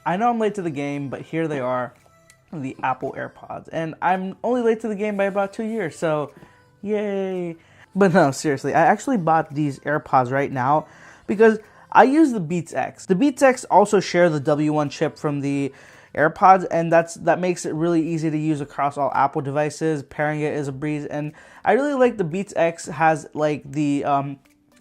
I know I'm late to the game, but here they are, the Apple AirPods. And I'm only late to the game by about 2 years, so yay. But no, seriously, I actually bought these AirPods right now because I use the BeatsX. The BeatsX also share the W1 chip from the AirPods, and that makes it really easy to use across all Apple devices. Pairing it is a breeze, and I really like the BeatsX has like the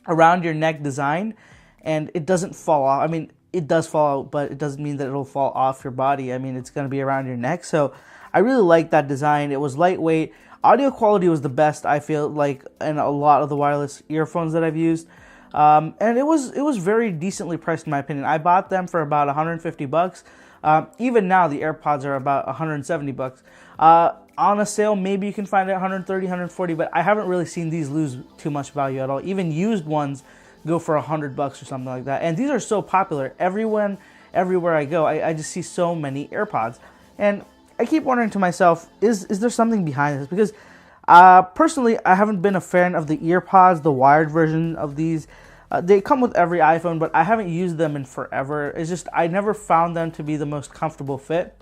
around your neck design, and it doesn't fall off. I mean, it does fall out, but it doesn't mean that it'll fall off your body. I mean, it's going to be around your neck. So I really like that design. It was lightweight. Audio quality was the best, I feel like, in a lot of the wireless earphones that I've used. And it was very decently priced in my opinion. I bought them for about 150 bucks. Even now, the AirPods are about 170 bucks. On a sale, maybe you can find it 130, 140, but I haven't really seen these lose too much value at all. Even used ones go for 100 bucks or something like that. And these are so popular. Everywhere I go, I just see so many AirPods. And I keep wondering to myself, is there something behind this? Because personally, I haven't been a fan of the EarPods, the wired version of these. They come with every iPhone, but I haven't used them in forever. It's just, I never found them to be the most comfortable fit.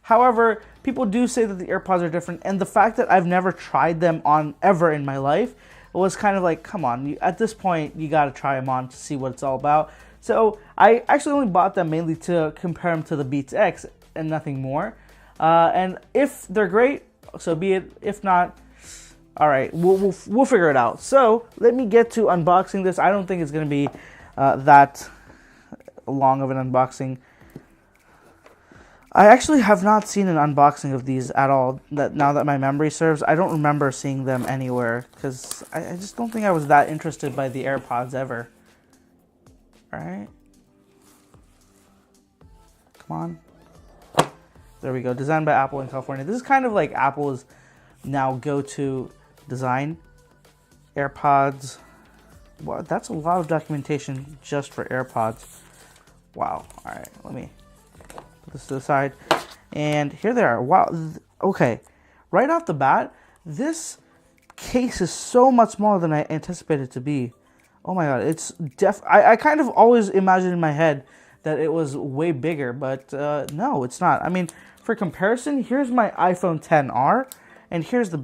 However, people do say that the AirPods are different, and the fact that I've never tried them on ever in my life was kind of like, come on, at this point, you gotta try them on to see what it's all about. So I actually only bought them mainly to compare them to the BeatsX and nothing more. And if they're great, so be it. If not, all right, we'll figure it out. So let me get to unboxing this. I don't think it's going to be that long of an unboxing. I actually have not seen an unboxing of these at all. Now that my memory serves, I don't remember seeing them anywhere because I just don't think I was that interested by the AirPods ever. All right, come on. There we go. Designed by Apple in California. This is kind of like Apple's now go-to design. AirPods. Wow, that's a lot of documentation just for AirPods. Wow. All right, let me put this to the side. And here they are. Wow. Okay. Right off the bat, this case is so much smaller than I anticipated it to be. Oh my God. It's I kind of always imagined in my head that it was way bigger, but no, it's not. I mean, for comparison, here's my iPhone XR, and here's the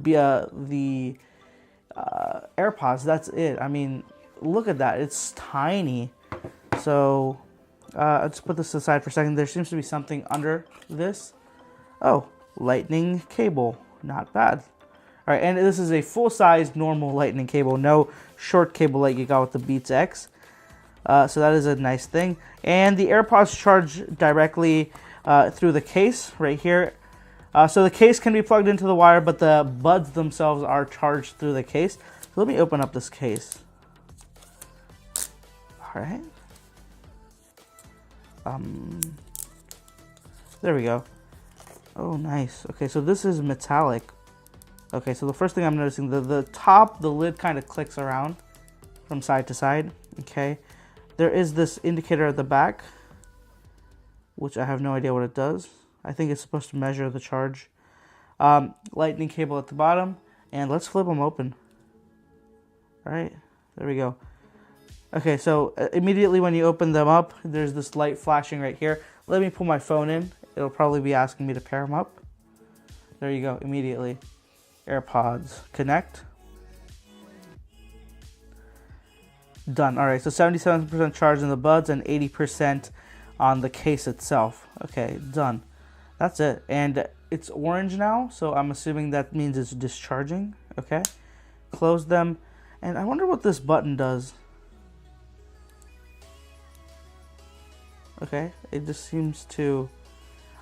AirPods. That's it. I mean, look at that. It's tiny. So let's put this aside for a second. There seems to be something under this. Oh, lightning cable. Not bad. All right, and this is a full-size normal lightning cable, no short cable like you got with the BeatsX. So that is a nice thing. And the AirPods charge directly through the case right here. So the case can be plugged into the wire, but the buds themselves are charged through the case. So let me open up this case. All right. There we go. Oh, nice. Okay, so this is metallic. Okay, so the first thing I'm noticing, the top, the lid kind of clicks around from side to side. Okay. There is this indicator at the back, which I have no idea what it does. I think it's supposed to measure the charge. Lightning cable at the bottom, and let's flip them open. All right, there we go. Okay, so immediately when you open them up, there's this light flashing right here. Let me pull my phone in. It'll probably be asking me to pair them up. There you go, immediately. AirPods connect. Done. All right, so 77% charge in the buds and 80% on the case itself. Okay, done. That's it. And it's orange now, so I'm assuming that means it's discharging. Okay, close them. And I wonder what this button does. Okay, it just seems to...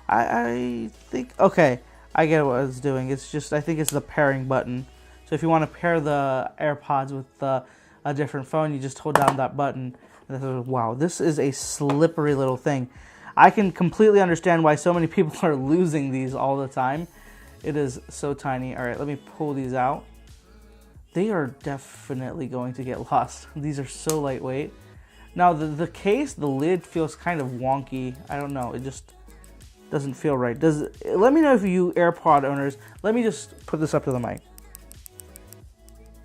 I think... Okay, I get what it's doing. It's just, I think it's the pairing button. So if you want to pair the AirPods with a different phone, you just hold down that button. And wow, this is a slippery little thing. I can completely understand why so many people are losing these all the time. It is so tiny. All right, let me pull these out. They are definitely going to get lost. These are so lightweight. Now the case, the lid feels kind of wonky. I don't know. It just doesn't feel right. Let me know if you AirPod owners. Let me just put this up to the mic.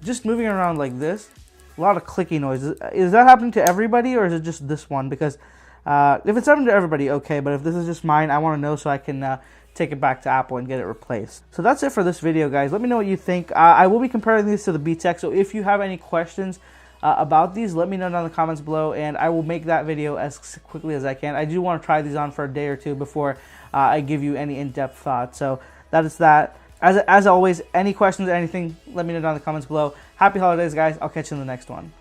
Just moving around like this, a lot of clicky noises. Is that happening to everybody, or is it just this one? Because If it's something to everybody, okay, but if this is just mine, I want to know so I can take it back to Apple and get it replaced. So that's it for this video, guys. Let me know what you think. I will be comparing these to the BeatsX, so if you have any questions about these, let me know down in the comments below, and I will make that video as quickly as I can. I do want to try these on for a day or two before I give you any in-depth thoughts. So that is that. As always, any questions or anything, let me know down in the comments below. Happy holidays, guys. I'll catch you in the next one.